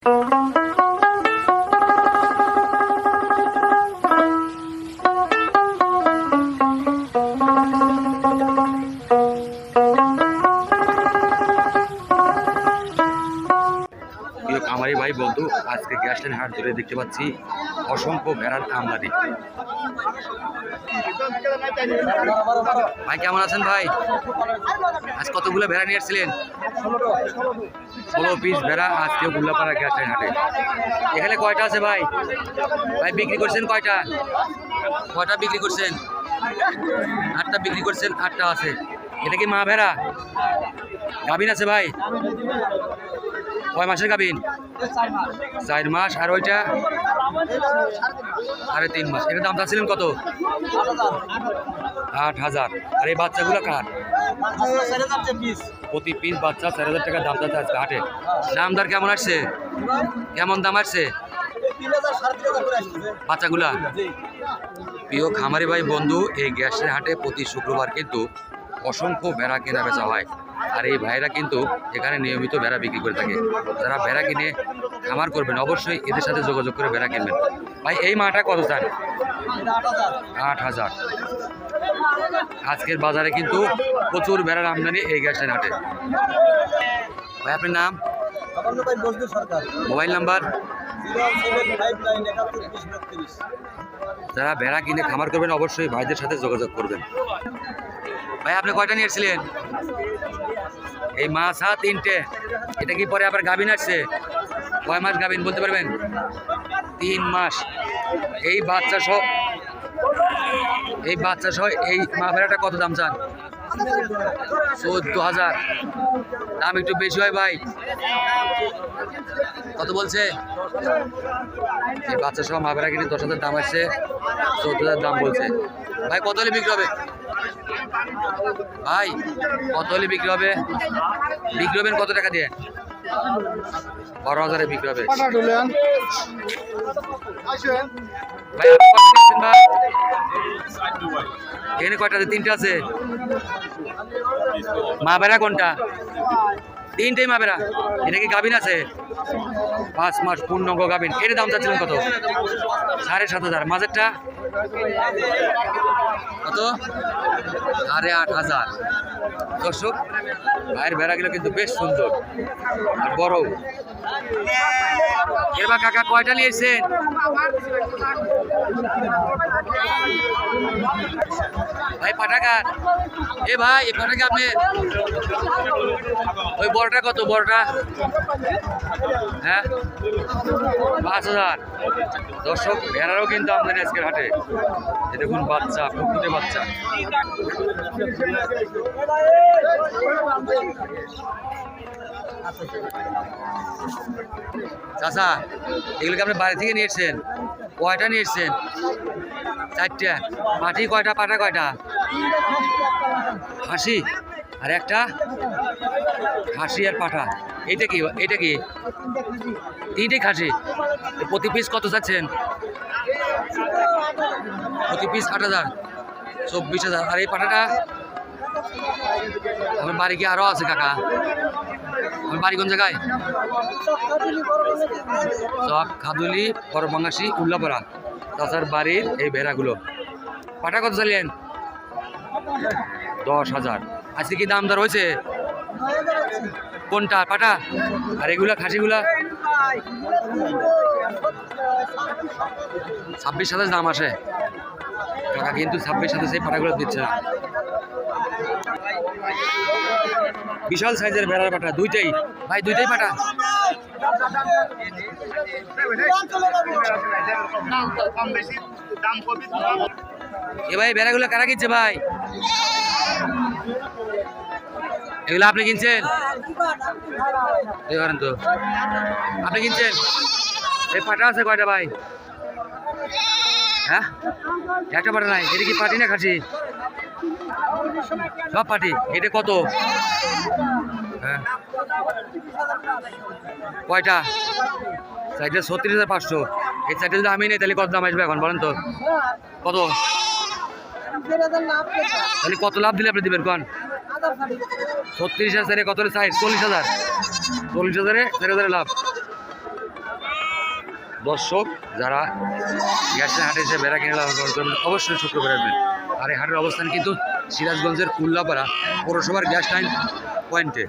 আমারই ভাই বন্ধু, আজকে গ্যাসের হাট ধরে দেখতে পাচ্ছি অসংখ্য ভেড়ার আমদানি। ভাই কেমন আছেন ভাই? আজ কতগুলো ভেড়া নিয়ে আসছিলেন? 16 পিস ভেড়া আজকে উল্লাপাড়া গ্যাসের হাটে। এখানে কয়টা আছে ভাই? ভাই বিক্রি করছেন কয়টা? কয়টা বিক্রি করছেন? 8টা বিক্রি করছেন, 8টা আছে। এটা কি মা ভেড়া? গাভিন আছে ভাই? কয় মাসের গাভিন? 4 মাস। আর ওইটা 3.5 মাস। এটার দাম চাচ্ছিলেন কত? 8,000। আর এই বাচ্চাগুলো কার? প্রতি পিস বাচ্চা 4,000 টাকা দাম চাচ্ছে আজকে হাটে। দামদার কেমন আসছে? কেমন দাম আসছে বাচ্চাগুলা? প্রিয় খামারি ভাই বন্ধু, এই গ্যাসের হাটে প্রতি শুক্রবার কিন্তু অসংখ্য ভেড়া কেনা বেচা হয়। আর এই ভাইরা কিন্তু এখানে নিয়মিত ভেড়া বিক্রি করে থাকে। যারা ভেড়া কিনে খামার করবেন অবশ্যই এদের সাথে যোগাযোগ করে ভেড়া কিনবেন। ভাই এই মাটা কত চান? 8,000। আজকের বাজারে কিন্তু প্রচুর ভেড়ার আমদানি এই গ্যাসের হাটে। ভাই আপনার নাম? Mobile number? যারা ভেড়া কিনে খামার করবেন অবশ্যই ভাইদের সাথে যোগাযোগ করবেন। ভাই আপনি কয়টা নিয়ে এসেছিলেন? এই মাছ 3টে। এটা কি পরে আবার গাভিন আসছে? কয় মাস গাভিন বলতে পারবেন? 3 মাস। এই বাচ্চা সহ এই মা ভেড়াটা কত দাম চান? 14,000। দাম একটু বেশি হয় ভাই। কত বলছে? এই বাচ্চা সহ মা ভেড়া কিনে 10,000 দাম আসছে, 14,000 দাম বলছে। ভাই কত হলে বিক্রি হবে? ভাই কত হলে বিক্রি হবে? বিক্রি হবেন কত টাকা দিয়ে? 12,000-এ বিক্রি হবে। এখানে কয়টা আছে? 3টে আছে। মা বেড়া কোনটা? 3টেই মা বেড়া। এটা কি গাভিন আছে? 5 মাস পূর্ণাঙ্গ গাভিন। এর দাম চাচ্ছিলেন কত? 7,500। মাঝেরটা কত? 8,500। দর্শক, ভাইয়ের ভেড়াগুলো কিন্তু বেশ সুন্দর আর বড়। এবার কাকা কয়টা নিয়েছেন? ভাই পাটাকার। এ ভাই এই পাটাকা আপনি ওই বড়টা কত? বড়টা? হ্যাঁ 5,000। দর্শক, ভেড়ারও কিন্তু আমদানি আজকের হাটে। এ দেখুন বাচ্চা, ফুটফুটে বাচ্চা। চাচা এগুলোকে আপনি বাড়ি থেকে নিয়ে এসছেন? কয়টা নিয়ে এসছেন? 4টে। পাটি কয়টা? পাটা কয়টা? খাসি আর একটা? খাসি আর পাঠা। এইটা কি? এটা কি? 3টে খাসি। প্রতি পিস কত চাচ্ছেন? প্রতি পিস 8,000, 24,000। আর এই পাঠাটা? আমার বাড়ি কি আরও আছে কাকা? আমার বাড়ি কোন জায়গায়? চক খাদুলি, বড়বাঙ্গাসি, উল্লাপাড়া। চাচার বাড়ির এই ভেড়াগুলো। পাঠা কত চাইলেন? 10,000। আজকে কি দাম দর হয়েছে? কোনটা পাঠা? আর এগুলা খাসিগুলা? 26,000 দাম আসে কাকা, কিন্তু 26,000 সেই পাঠাগুলো দিচ্ছে না। বিশাল সাইজের ভেড়ার পাঠা, 2টাই ভাই, 2টাই পাঠা। এ ভাই ভেড়াগুলো কারা কিনছে ভাই? এগুলো আপনি কিনছেন? এই ধরেন তো, আপনি কিনছেন? এই পাঠা আছে কয়টা ভাই? হ্যাঁ একটা পাঠা নাই। এটা কি পাটি না খাসি? সব পাটি। এটা কত? হ্যাঁ কয়টা? 4টে 36,500। এই 4টে যদি আমি নেই তাহলে কত দাম আসবে এখন বলেন তো? কত? তাহলে কত লাভ দিলে আপনি দিবেন কোন? 36,000 কত? 40,000। 40,000-এ 4,000 লাভ। দর্শক যারা গ্যাস লাইন হাটে এসে বেড়া কিনে লালন পালন করবেন অবশ্যই শুক্রবার আসবেন। আর এই হাটের অবস্থান কিন্তু সিরাজগঞ্জের উল্লাপাড়া পৌরসভার গ্যাস লাইন পয়েন্টে।